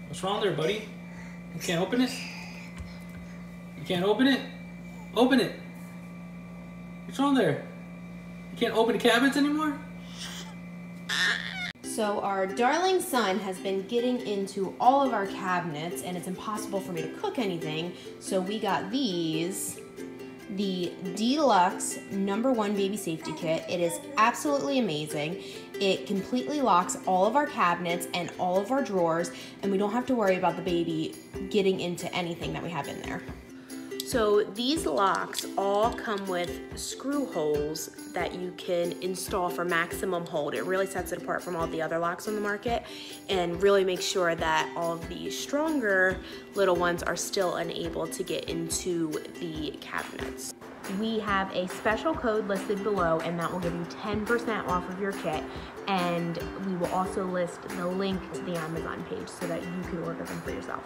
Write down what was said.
What's wrong there, buddy? You can't open it? You can't open it? Open it! What's wrong there? You can't open the cabinets anymore? So our darling son has been getting into all of our cabinets and it's impossible for me to cook anything. So we got these, the Dlux #1 baby safety kit. It is absolutely amazing. It completely locks all of our cabinets and all of our drawers, and we don't have to worry about the baby getting into anything that we have in there. So these locks all come with screw holes that you can install for maximum hold. It really sets it apart from all the other locks on the market and really makes sure that all of the stronger little ones are still unable to get into the cabinets. We have a special code listed below, and that will give you 10% off of your kit, and we will also list the link to the Amazon page so that you can order them for yourself.